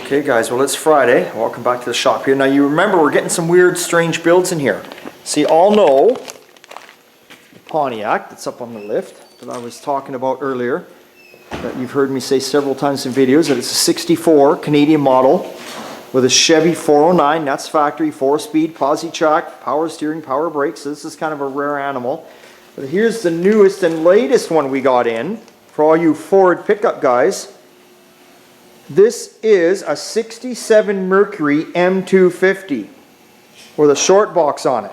Okay guys, well it's Friday. Welcome back to the shop here. Now you remember we're getting some weird, strange builds in here. So you all know the Pontiac that's up on the lift that I was talking about earlier, that you've heard me say several times in videos, that it's a 64 Canadian model with a Chevy 409, that's factory, 4-speed, posi track, power steering, power brakes. So this is kind of a rare animal. But here's the newest and latest one we got in for all you Ford pickup guys. This is a 67 Mercury M250 with a short box on it.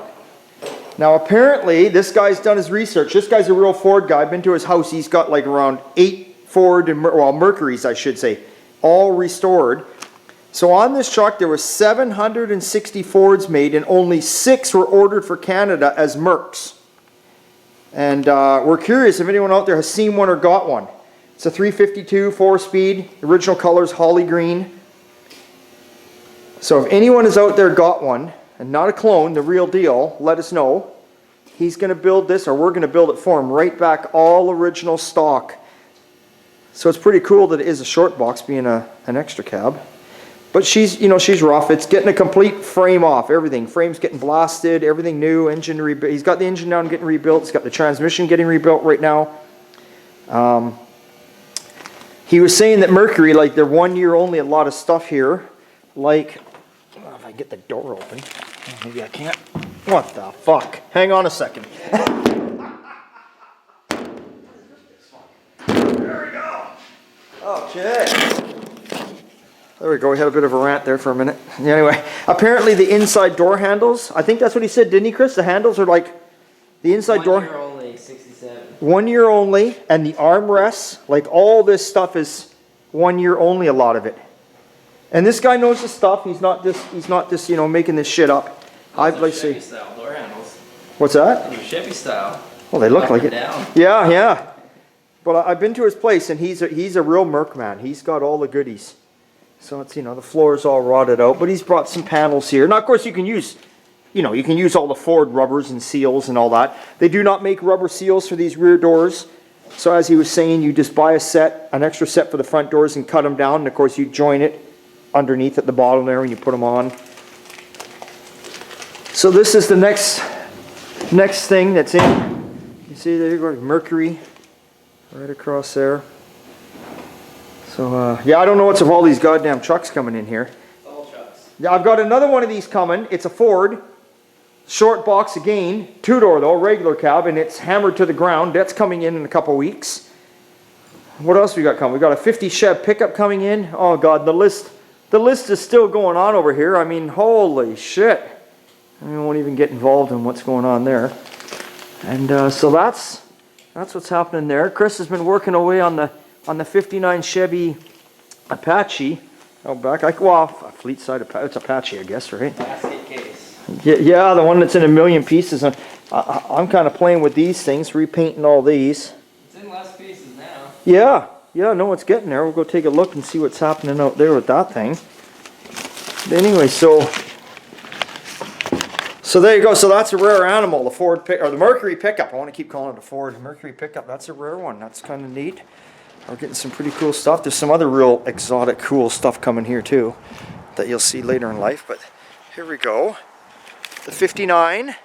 Now apparently this guy's done his research. This guy's a real Ford guy. I've been to his house. He's got like around 8 Ford, well Mercurys I should say, all restored. So on this truck there were 760 Fords made and only 6 were ordered for Canada as Mercs. And we're curious if anyone out there has seen one or got one. It's a 352 4-speed, original colors holly green. So if anyone is out there got one, and not a clone, the real deal, let us know. He's going to build this, or we're going to build it for him, right back all original stock. So it's pretty cool that it is a short box being an extra cab. But she's, you know, she's rough. It's getting a complete frame off, everything. Frame's getting blasted, everything new, engine rebuilt. He's got the engine down getting rebuilt. He's got the transmission getting rebuilt right now. He was saying that Mercury, like they're 1 year only, a lot of stuff here. Like, well, if I get the door open, maybe I can't. What the fuck? Hang on a second. There we go. Okay. There we go. We had a bit of a rant there for a minute. Anyway, apparently the inside door handles, I think that's what he said, didn't he, Chris? The handles are like the inside door. 1 year only, 67. 1 year only, and the armrests, like all this stuff is 1 year only, a lot of it. And this guy knows the stuff. He's not just you know making this shit up. I'd like to say. Chevy style door handles. What's that? They're Chevy style. Well, they look like it. Down. Yeah, yeah. But I've been to his place, and he's a real Merc man. He's got all the goodies. So it's, you know, the floor's all rotted out, but he's brought some panels here. Now, of course, you can use, you know, you can use all the Ford rubbers and seals and all that. They do not make rubber seals for these rear doors. So as he was saying, you just buy a set, an extra set for the front doors and cut them down. And of course, you join it underneath at the bottom there and you put them on. So this is the next thing that's in. You see there you go, Mercury right across there. So yeah, I don't know what's of all these goddamn trucks coming in here. All trucks. Yeah, I've got another one of these coming. It's a Ford. Short box again. 2-door though, regular cab, and it's hammered to the ground. That's coming in a couple weeks. What else we got coming? We got a 50 Chev pickup coming in. Oh god, the list is still going on over here. I mean, holy shit. I won't even get involved in what's going on there. And so that's what's happening there. Chris has been working away on the 59 Chevy Apache out back. Well, a fleet side Apache. It's Apache, I guess, right? Basket case. Yeah, the one that's in a million pieces. I'm kind of playing with these things, repainting all these. It's in less pieces now. Yeah, no, it's getting there. We'll go take a look and see what's happening out there with that thing. But anyway, so there you go. So that's a rare animal, the Ford or the Mercury pickup. I want to keep calling it a Ford Mercury pickup. That's a rare one. That's kind of neat. We're getting some pretty cool stuff. There's some other real exotic, cool stuff coming here too that you'll see later in life. But here we go. The 59.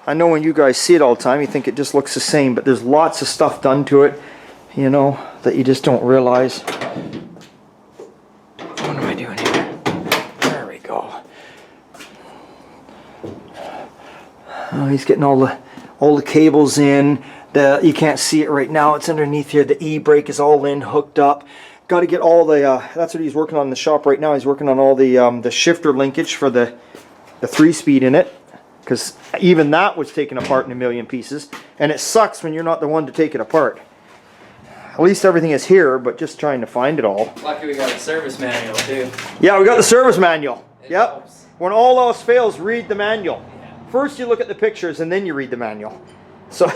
I know when you guys see it all the time, you think it just looks the same, but there's lots of stuff done to it, you know, that you just don't realize. What am I doing here? There we go. Oh, he's getting all the cables in. You can't see it right now. It's underneath here. The e-brake is all in, hooked up. Got to get all the. That's what he's working on in the shop right now. He's working on all the shifter linkage for the 3-speed in it, because even that was taken apart in a million pieces, and it sucks when you're not the one to take it apart. At least everything is here, but just trying to find it all. Lucky we got a service manual too. Yeah, we got the service manual. Yep. Helps. When all else fails, read the manual. First you look at the pictures and then you read the manual. So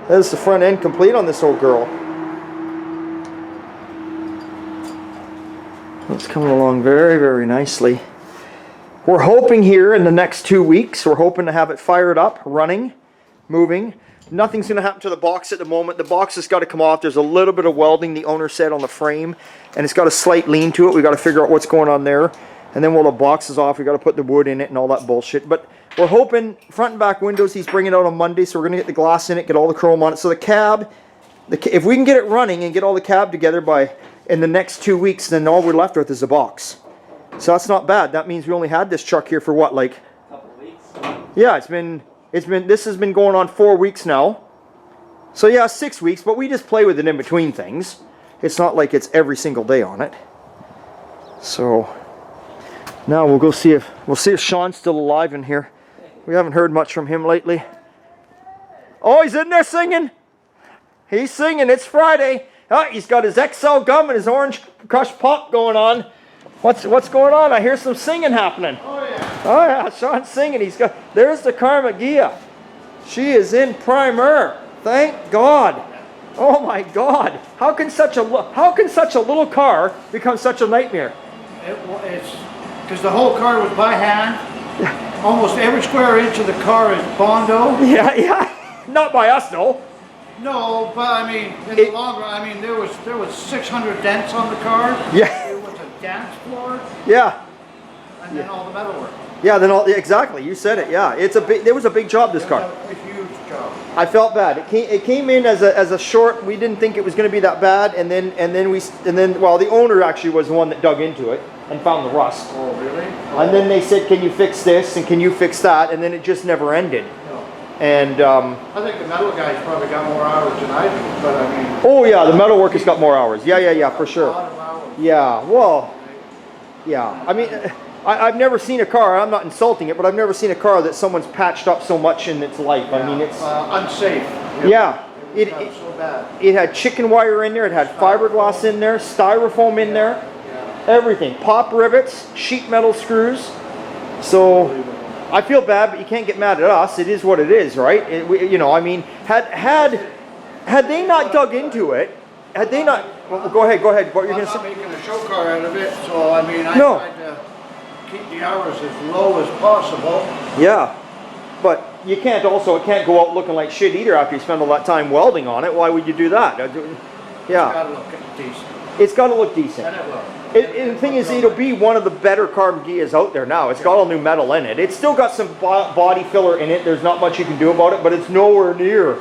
there's the front end complete on this old girl. It's coming along very, very nicely. We're hoping here in the next 2 weeks, we're hoping to have it fired up, running, moving. Nothing's going to happen to the box at the moment. The box has got to come off. There's a little bit of welding, the owner said, on the frame, and it's got a slight lean to it. We got to figure out what's going on there. And then while the box is off, we got to put the wood in it and all that bullshit. But we're hoping front and back windows he's bringing out on Monday, so we're going to get the glass in it, get all the chrome on it. So the cab, if we can get it running and get all the cab together in the next 2 weeks, then all we're left with is a box. So that's not bad. That means we only had this truck here for what, like? A couple of weeks. Yeah, this has been going on 4 weeks now. So yeah, 6 weeks, but we just play with it in between things. It's not like it's every single day on it. So now we'll see if Sean's still alive in here. We haven't heard much from him lately. Oh, he's in there singing. He's singing. It's Friday. Oh, he's got his XL gum and his orange crush pop going on. What's going on? I hear some singing happening. Oh yeah. Oh yeah, Sean's singing. There's the Karmann. She is in primer. Thank God. Oh my God. How can such a little car become such a nightmare? It's because the whole car was by hand. Almost every square inch of the car is Bondo. Yeah. Not by us though. No, but I mean, in the long run, I mean, there was 600 dents on the car. Yeah. It was a dance floor. Yeah. And then all the metalwork. Yeah. Exactly. You said it. Yeah. There was a big job. This car. A huge job. I felt bad. It came in as a short. We didn't think it was going to be that bad, and then the owner actually was the one that dug into it and found the rust. Oh really? And then they said, "Can you fix this and can you fix that?" And then it just never ended. No. And I think the metal guys probably got more hours than I do, but I mean. oh yeah, the metalwork has got more hours. Yeah, for A sure. lot of hours. Yeah. Well. Yeah. I mean. I've never seen a car, I'm not insulting it, but I've never seen a car that someone's patched up so much in its life. I mean, it's... unsafe. Yeah. It was so bad. It had chicken wire in there, it had fiberglass in there, styrofoam in there, everything. Pop rivets, sheet metal screws. So, I feel bad, but you can't get mad at us. It is what it is, right? I mean, had they not dug into it, had they not... Well, go ahead, what you're going to say? I'm not making a show car out of it, so I mean, I No. tried to keep the hours as low as possible. Yeah, but it can't go out looking like shit either after you spend all that time welding on it. Why would you do that? Yeah. It's got to look decent. It's got to look decent. And it will. And the thing is, it'll be one of the better Karmann out there now. It's got all new metal in it. It's still got some body filler in it. There's not much you can do about it, but it's nowhere near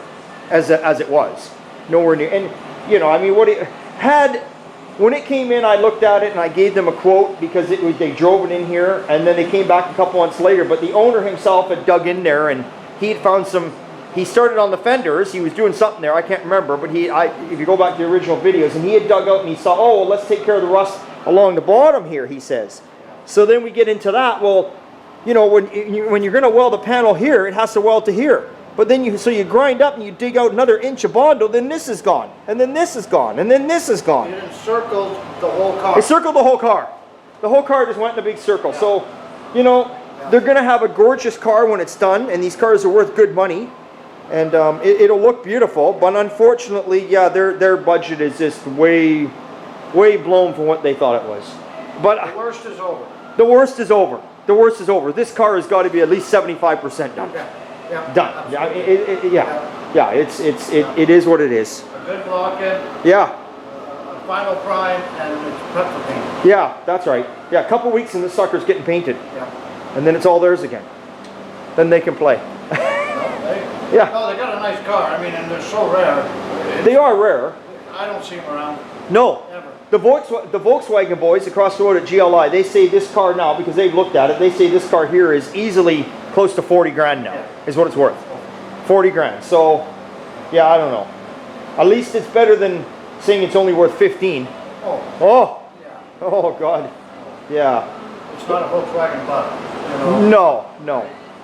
as it was. Nowhere near. And, I mean, when it came in, I looked at it and I gave them a quote because they drove it in here, and then they came back a couple months later. But the owner himself had dug in there and he had found he started on the fenders. He was doing something there, I can't remember, but if you go back to the original videos, and he had dug out and he saw, oh, well, let's take care of the rust along the bottom here, he says. So then we get into that. Well, when you're going to weld a panel here, it has to weld to here. But then you grind up and you dig out another inch of Bondo, then this is gone, and then this is gone, and then this is gone. It encircled the whole car. It circled the whole car. The whole car just went in a big circle. Yeah. So, they're going to have a gorgeous car when it's done, and these cars are worth good money, and it'll look beautiful. But unfortunately, yeah, their budget is just way blown from what they thought it was. But the worst is over. The worst is over. The worst is over. This car has got to be at least 75% done. Yeah, done. Yeah, it is what it is. A good lock-in. Yeah. A final prime, and it's prep for paint. Yeah, that's right. Yeah, a couple weeks and this sucker's getting painted. Yeah. And then it's all theirs again. Then they can play. Yeah. Oh, they got a nice car. I mean, and they're so rare. They are rare. I don't see them around. No. Ever. The Volkswagen boys across the road at GLI, they say this car now, because they've looked at it, they say this car here is easily close to 40 grand now, is what it's worth. 40 grand. So, yeah, I don't know. At least it's better than saying it's only worth 15. Oh. Oh. Yeah. Oh, God. Yeah. It's not a Volkswagen bug. No.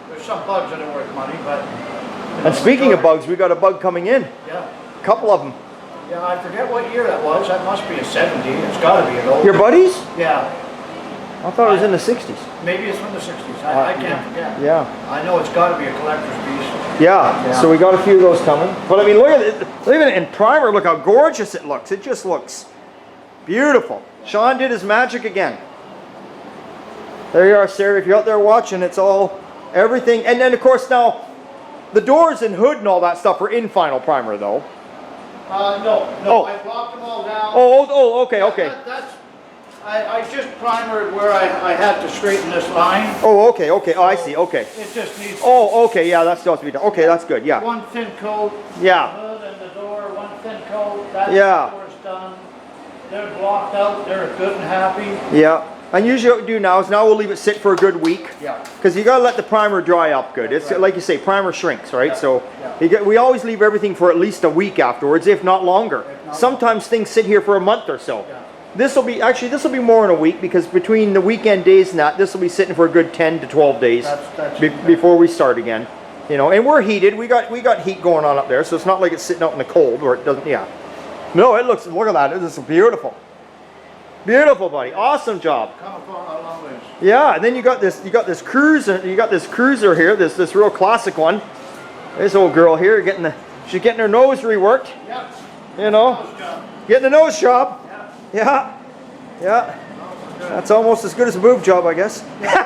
There's some bugs that are worth money, but... And speaking of bugs, we got a bug coming in. Yeah. A couple of them. Yeah, I forget what year that was. That must be a 70. It's got to be an old. Your buddies? Yeah. I thought it was in the 60s. Maybe it's from the 60s. I can't forget. Yeah. I know it's got to be a collector's piece. Yeah. So we got a few of those coming. But I mean, look at it. Look at it in primer. Look how gorgeous it looks. It just looks beautiful. Sean did his magic again. There you are, Sarah. If you're out there watching, it's all everything. And then, of course, now The doors and hood and all that stuff were in final primer though. No, Oh. I blocked them all down. Oh, okay, okay. I just primered where I had to straighten this line. Oh, okay. Oh, I see, okay. It just needs Oh, okay, yeah, that's supposed to be done. Okay, that's good, yeah. one thin coat. Yeah. The hood and the door, one thin coat. That Yeah. door's done. They're blocked out. They're good and happy. Yeah. And usually what we do now is now we'll leave it sit for a good week. Yeah. Because you gotta let the primer dry up good. It's Right. like you say, primer shrinks, right? Yeah. So Yeah. we always leave everything for at least a week afterwards, if not longer. not Sometimes things sit here for a month or so. Yeah. This will be more in a week because between the weekend days and that, this will be sitting for a good 10 to 12 days That's before we start again. You know, and we're heated. We got heat going on up there, so it's not like it's sitting out in the cold or it doesn't. Yeah. No, it looks. Look at that. This is beautiful. Beautiful, buddy. Awesome job. Come a long ways. Yeah, and then you got this cruiser. You got this cruiser here. This real classic one. This old girl here she's getting her nose reworked. Yep. You know, Nose job. getting the nose job. Yep. Yeah, yeah. That's almost as good as a boob job, I guess. Yeah.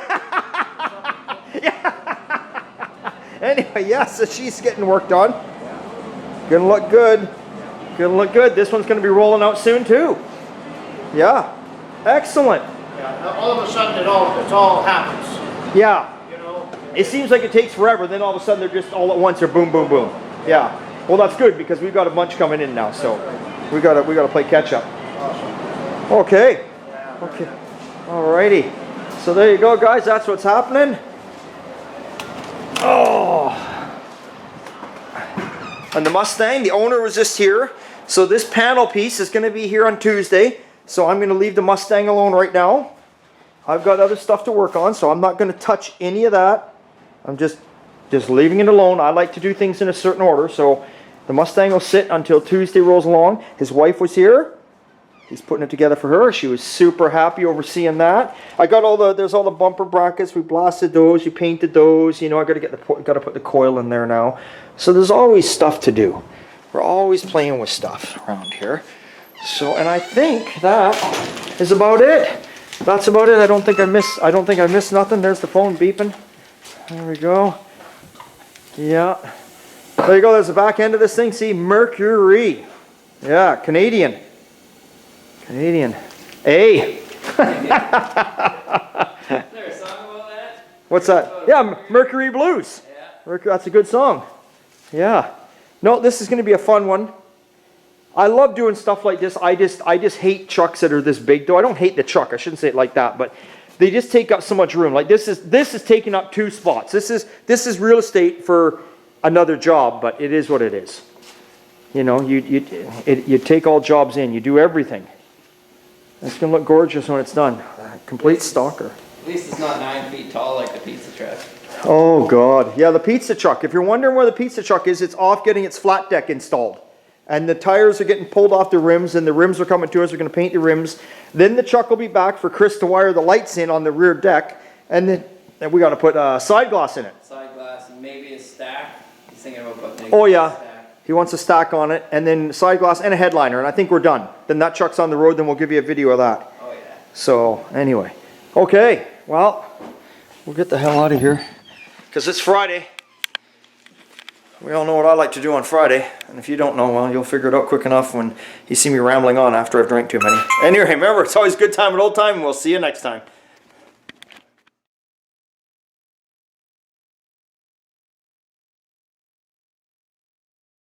Anyway, yeah, so she's getting worked on. Gonna look good. Gonna look good. This one's gonna be rolling out soon too. Yeah. Excellent. Yeah. All of a sudden it all happens. Yeah. You know. It seems like it takes forever, then all of a sudden they're just all at once, they're boom, boom, boom. Yeah. Well, that's good because we've got a bunch coming in now, so we gotta play catch up. Awesome. Okay. Yeah. Okay. Alrighty. So there you go, guys. That's what's happening. Oh. And the Mustang, the owner was just here. So this panel piece is going to be here on Tuesday. So I'm going to leave the Mustang alone right now. I've got other stuff to work on, so I'm not going to touch any of that. I'm just leaving it alone. I like to do things in a certain order. So the Mustang will sit until Tuesday rolls along. His wife was here. He's putting it together for her. She was super happy overseeing that. I got there's all the bumper brackets. We blasted those. You painted those. You know, I got to put the coil in there now. So there's always stuff to do. We're always playing with stuff around here. So, and I think that is about it. That's about it. I don't think I missed nothing. There's the phone beeping. There we go. Yeah. There you go. There's the back end of this thing. See, Mercury. Yeah, Canadian. Hey. Is there a song about that? What's that? Yeah, Mercury Blues. Yeah. That's a good song. Yeah. No, this is going to be a fun one. I love doing stuff like this. I just hate trucks that are this big, though. I don't hate the truck. I shouldn't say it like that, but they just take up so much room. Like this is taking up 2 spots. This is real estate for another job, but it is what it is. You know, you take all jobs in. You do everything. It's going to look gorgeous when it's done. Complete stalker. At least it's not 9 feet tall like the pizza truck. Oh God, yeah, the pizza truck. If you're wondering where the pizza truck is, it's off getting its flat deck installed. And the tires are getting pulled off the rims, and the rims are coming to us. We're going to paint the rims. Then the truck will be back for Chris to wire the lights in on the rear deck. And then we got to put side glass in it. Side glass and maybe a stack. He's thinking about putting Oh a yeah, stack. he wants a stack on it, and then side glass and a headliner, and I think we're done. Then that truck's on the road, then we'll give you a video of that. Oh yeah. So anyway, okay, well, we'll get the hell out of here. Because it's Friday. We all know what I like to do on Friday. And if you don't know, well, you'll figure it out quick enough when you see me rambling on after I've drank too many. Anyway, remember, it's always good time and old time, and we'll see you next time.